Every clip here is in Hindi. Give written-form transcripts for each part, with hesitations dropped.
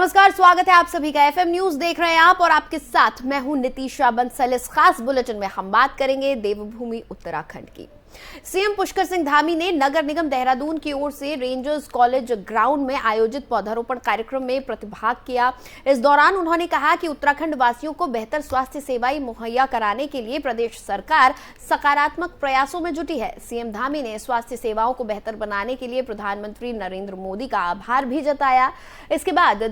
नमस्कार, स्वागत है आप सभी का। एफएम न्यूज देख रहे हैं आप और आपके साथ मैं हूं नितीशा बंसल। इस खास बुलेटिन में हम बात करेंगे देवभूमि उत्तराखंड की। सीएम पुष्कर सिंह धामी ने नगर निगम देहरादून की ओर से रेंजर्स कॉलेज ग्राउंड में आयोजित पौधारोपण कार्यक्रम में प्रतिभाग किया। इस दौरान उन्होंने कहा कि उत्तराखंड वासियों को बेहतर स्वास्थ्य सेवाएं मुहैया कराने के लिए प्रदेश सरकार सकारात्मक प्रयासों में जुटी है। सीएम धामी ने स्वास्थ्य सेवाओं को बेहतर बनाने के लिए प्रधानमंत्री नरेंद्र मोदी का आभार भी जताया। इसके बाद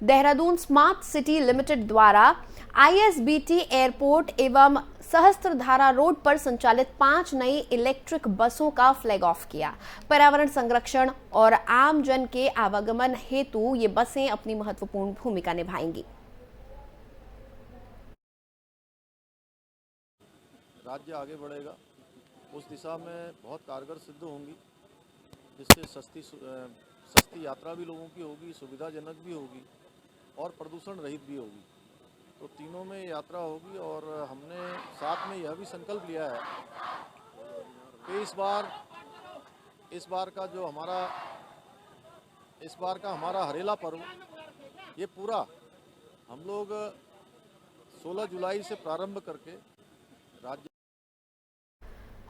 देहरादून स्मार्ट सिटी लिमिटेड द्वारा आईएसबीटी एयरपोर्ट एवं सहस्त्रधारा रोड पर संचालित 5 नई इलेक्ट्रिक बसों का फ्लैग ऑफ किया। पर्यावरण संरक्षण और आम जन के आवागमन हेतु ये बसें अपनी महत्वपूर्ण भूमिका निभाएंगी। राज्य आगे बढ़ेगा, उस दिशा में बहुत कारगर सिद्ध होंगी, जिससे सस्ती यात्रा भी लोगों की होगी, सुविधाजनक भी होगी और प्रदूषण रहित भी होगी। तो तीनों में यात्रा होगी और हमने साथ में यह भी संकल्प लिया है कि इस बार का हमारा हरेला पर्व ये पूरा हम लोग 16 जुलाई से प्रारंभ करके राज्य।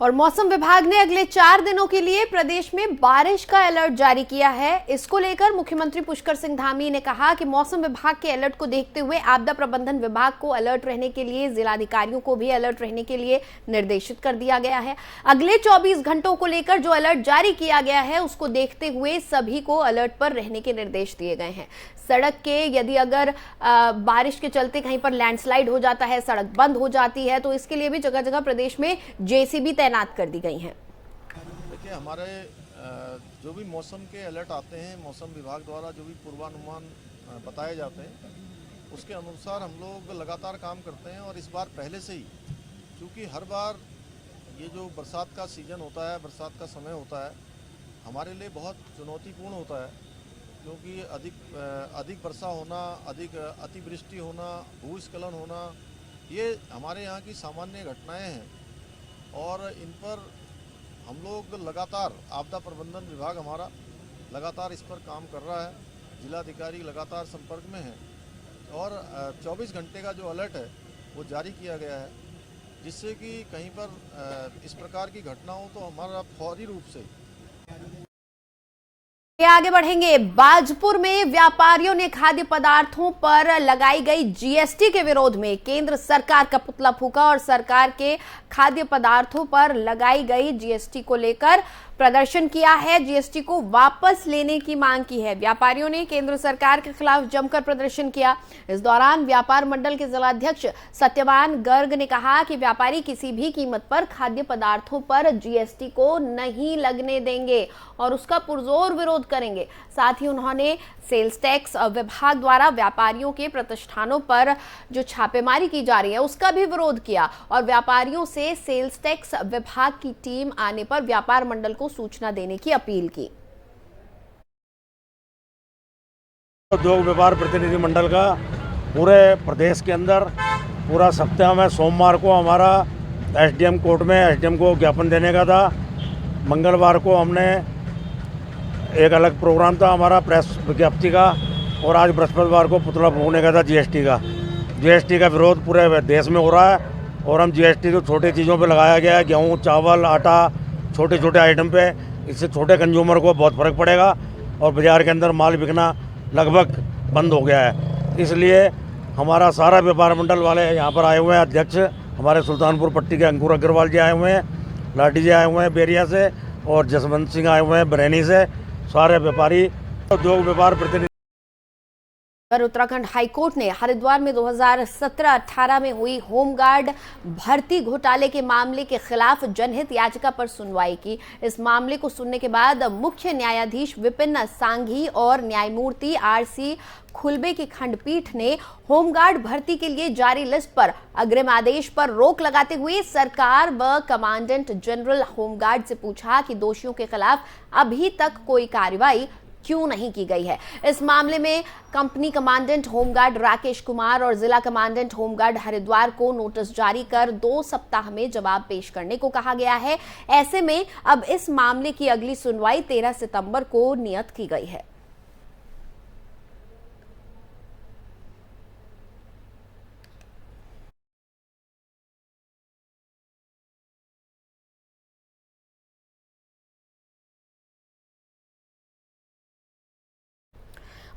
और मौसम विभाग ने अगले 4 दिनों के लिए प्रदेश में बारिश का अलर्ट जारी किया है। इसको लेकर मुख्यमंत्री पुष्कर सिंह धामी ने कहा कि मौसम विभाग के अलर्ट को देखते हुए आपदा प्रबंधन विभाग को अलर्ट रहने के लिए, जिलाधिकारियों को भी अलर्ट रहने के लिए निर्देशित कर दिया गया है। अगले 24 घंटों को लेकर जो अलर्ट जारी किया गया है उसको देखते हुए सभी को अलर्ट पर रहने के निर्देश दिए गए हैं। सड़क के यदि अगर बारिश के चलते कहीं पर लैंडस्लाइड हो जाता है, सड़क बंद हो जाती है, तो इसके लिए भी जगह जगह प्रदेश में जेसीबी तैनात कर दी गई हैं। देखिए, हमारे जो भी मौसम के अलर्ट आते हैं, मौसम विभाग द्वारा जो भी पूर्वानुमान बताए जाते हैं, उसके अनुसार हम लोग लगातार काम करते हैं। और इस बार पहले से ही, क्योंकि हर बार ये जो बरसात का सीजन होता है, बरसात का समय होता है, हमारे लिए बहुत चुनौतीपूर्ण होता है, क्योंकि अधिक वर्षा होना, अधिक अतिवृष्टि होना, भूस्खलन होना, ये हमारे यहाँ की सामान्य घटनाएं हैं। और इन पर हम लोग लगातार, आपदा प्रबंधन विभाग हमारा लगातार इस पर काम कर रहा है, जिलाधिकारी लगातार संपर्क में है और 24 घंटे का जो अलर्ट है वो जारी किया गया है, जिससे कि कहीं पर इस प्रकार की घटना हो तो हमारा फौरी रूप से। आगे बढ़ेंगे। बाजपुर में व्यापारियों ने खाद्य पदार्थों पर लगाई गई जीएसटी के विरोध में केंद्र सरकार का पुतला फूंका और सरकार के खाद्य पदार्थों पर लगाई गई जीएसटी को लेकर प्रदर्शन किया है। जीएसटी को वापस लेने की मांग की है। व्यापारियों ने केंद्र सरकार के खिलाफ जमकर प्रदर्शन किया। इस दौरान व्यापार मंडल के जिलाध्यक्ष सत्यवान गर्ग ने कहा कि व्यापारी किसी भी कीमत पर खाद्य पदार्थों पर जीएसटी को नहीं लगने देंगे और उसका पुरजोर विरोध करेंगे। साथ ही उन्होंने सेल्स टैक्स विभाग द्वारा व्यापारियों के प्रतिष्ठानों पर जो छापेमारी की जा रही है उसका भी विरोध किया और व्यापारियों से सेल्स टैक्स विभाग की टीम आने पर व्यापार मंडल को सूचना देने की अपील की। उद्योग व्यापार प्रतिनिधि मंडल का पूरे प्रदेश के अंदर पूरा सप्ताह में सोमवार को हमारा एसडीएम कोर्ट में एसडीएम को ज्ञापन देने का था। मंगलवार को हमने एक अलग प्रोग्राम था हमारा प्रेस विज्ञप्ति का और आज बृहस्पतिवार को पुतला फूंकने का था जीएसटी का। जीएसटी का विरोध पूरे देश में हो रहा है और हम जीएसटी तो छोटी चीज़ों पे लगाया गया है, गेहूँ, चावल, आटा, छोटे छोटे आइटम पे। इससे छोटे कंज्यूमर को बहुत फ़र्क पड़ेगा और बाज़ार के अंदर माल बिकना लगभग बंद हो गया है। इसलिए हमारा सारा व्यापार मंडल वाले यहाँ पर आए हुए हैं। अध्यक्ष हमारे सुल्तानपुर पट्टी के अंकुर अग्रवाल जी आए हुए हैं, लाठी जी आए हुए हैं बेरिया से और जसवंत सिंह आए हुए हैं बरैनी से। सारे व्यापारी उद्योग व्यापार प्रतिनिधि। उत्तराखंड हाईकोर्ट ने हरिद्वार में 2017-18 में हुई होमगार्ड भर्ती घोटाले के मामले के खिलाफ जनहित याचिका पर सुनवाई की। इस मामले को सुनने के बाद मुख्य न्यायाधीश विपिन सांघी और न्यायमूर्ति आरसी खुलबे की खंडपीठ ने होमगार्ड भर्ती के लिए जारी लिस्ट पर अग्रिम आदेश पर रोक लगाते हुए सरकार व कमांडेंट जनरल होमगार्ड से पूछा कि दोषियों के खिलाफ अभी तक कोई कार्रवाई क्यों नहीं की गई है। इस मामले में company commandant home guard Rakesh Kumar और जिला कमांडेंट होमगार्ड हरिद्वार को नोटिस जारी कर 2 सप्ताह में जवाब पेश करने को कहा गया है। ऐसे में अब इस मामले की अगली सुनवाई 13 सितंबर को नियत की गई है।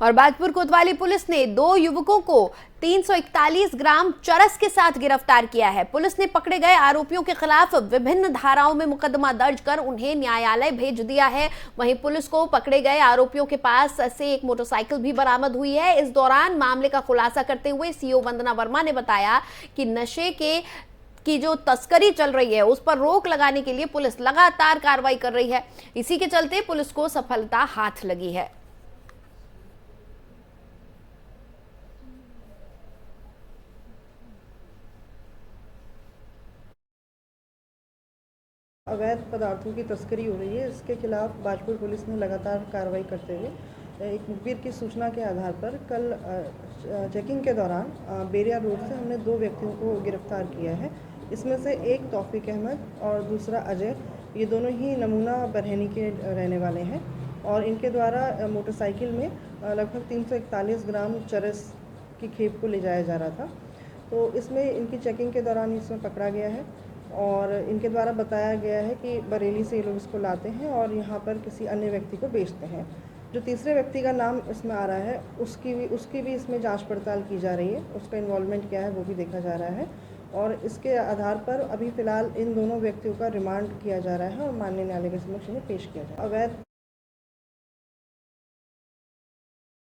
और बाजपुर कोतवाली पुलिस ने 2 युवकों को 341 ग्राम चरस के साथ गिरफ्तार किया है। पुलिस ने पकड़े गए आरोपियों के खिलाफ विभिन्न धाराओं में मुकदमा दर्ज कर उन्हें न्यायालय भेज दिया है। वहीं पुलिस को पकड़े गए आरोपियों के पास से एक मोटरसाइकिल भी बरामद हुई है। इस दौरान मामले का खुलासा करते हुए सीओ वंदना वर्मा ने बताया कि नशे की जो तस्करी चल रही है उस पर रोक लगाने के लिए पुलिस लगातार कार्रवाई कर रही है। इसी के चलते पुलिस को सफलता हाथ लगी है। अवैध पदार्थों की तस्करी हो रही है, इसके खिलाफ बाजपुर पुलिस ने लगातार कार्रवाई करते हुए एक मुखबिर की सूचना के आधार पर कल चेकिंग के दौरान बेरिया रोड से हमने 2 व्यक्तियों को गिरफ्तार किया है। इसमें से एक तौफीक अहमद और दूसरा अजय, ये दोनों ही नमूना बरहनी के रहने वाले हैं और इनके द्वारा मोटरसाइकिल में लगभग 341 ग्राम चरस की खेप को ले जाया जा रहा था। तो इसमें इनकी चेकिंग के दौरान इसमें पकड़ा गया है और इनके द्वारा बताया गया है कि बरेली से ये लोग इसको लाते हैं और यहाँ पर किसी अन्य व्यक्ति को बेचते हैं। जो तीसरे व्यक्ति का नाम इसमें आ रहा है उसकी भी इसमें जांच पड़ताल की जा रही है, उसका इन्वॉल्वमेंट क्या है वो भी देखा जा रहा है और इसके आधार पर अभी फ़िलहाल इन दोनों व्यक्तियों का रिमांड किया जा रहा है और माननीय न्यायालय के समक्ष इन्हें पेश किया जा रहा है। अवैध